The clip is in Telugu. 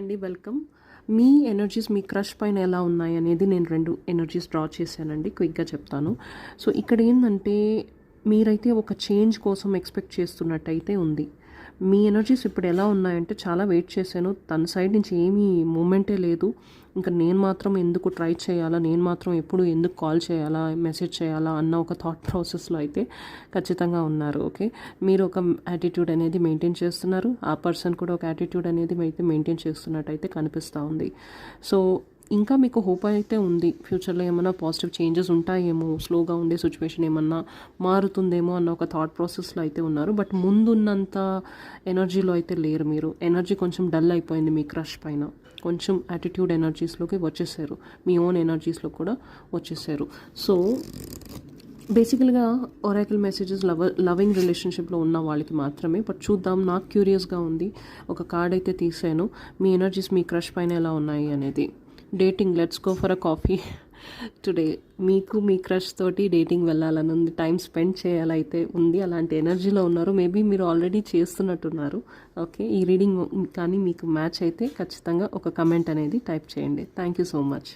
అండి, వెల్కమ్. మీ ఎనర్జీస్ మీ క్రష్ పైన ఎలా ఉన్నాయి అనేది నేను 2 ఎనర్జీస్ డ్రా చేశానండి. క్విక్గా చెప్తాను. సో ఇక్కడ ఏంటంటే మీరైతే ఒక చేంజ్ కోసం ఎక్స్పెక్ట్ చేస్తున్నట్టయితే ఉంది. మీ ఎనర్జీస్ ఇప్పుడు ఎలా ఉన్నాయంటే చాలా వెయిట్ చేశాను, తన సైడ్ నుంచి ఏమీ మూమెంటే లేదు, ఇంకా నేను మాత్రం ఎందుకు ట్రై చేయాలా, నేను మాత్రం ఎప్పుడు ఎందుకు కాల్ చేయాలా, మెసేజ్ చేయాలా అన్న ఒక థాట్ ప్రాసెస్లో అయితే ఖచ్చితంగా ఉన్నారు. ఓకే, మీరు ఒక యాటిట్యూడ్ అనేది మెయింటైన్ చేస్తున్నారు, ఆ పర్సన్ కూడా ఒక యాటిట్యూడ్ అనేది అయితే మెయింటైన్ చేస్తున్నట్టు అయితే కనిపిస్తూ ఉంది. సో ఇంకా మీకు హోప్ అయితే ఉంది, ఫ్యూచర్లో ఏమైనా పాజిటివ్ చేంజెస్ ఉంటాయేమో, స్లోగా ఉండే సిచ్యువేషన్ ఏమన్నా మారుతుందేమో అన్న ఒక థాట్ ప్రాసెస్లో అయితే ఉన్నారు. బట్ ముందున్నంత ఎనర్జీలో అయితే లేరు. మీరు ఎనర్జీ కొంచెం డల్ అయిపోయింది మీ క్రష్ పైన, కొంచెం యాటిట్యూడ్ ఎనర్జీస్లోకి వచ్చేసారు, మీ ఓన్ ఎనర్జీస్లో కూడా వచ్చేసారు. సో బేసికల్గా ఒరాకిల్ మెసేజెస్ లవింగ్ రిలేషన్షిప్లో ఉన్న వాళ్ళకి మాత్రమే. బట్ చూద్దాం, నాకు క్యూరియస్గా ఉంది. ఒక కార్డ్ అయితే తీసాను, మీ ఎనర్జీస్ మీ క్రష్ పైన ఎలా ఉన్నాయి అనేది. Dating, let's go for a coffee today. మీకు మీ క్రష్ తోటి డేటింగ్ వెళ్ళాలని ఉంది, టైం స్పెండ్ చేయాలైతే ఉంది, అలాంటి ఎనర్జీలో ఉన్నారు. మేబీ మీరు ఆల్రెడీ చేస్తున్నట్టున్నారు. ఓకే, ఈ రీడింగ్ కానీ మీకు మ్యాచ్ అయితే ఖచ్చితంగా ఒక కమెంట్ అనేది టైప్ చేయండి. Thank you so much.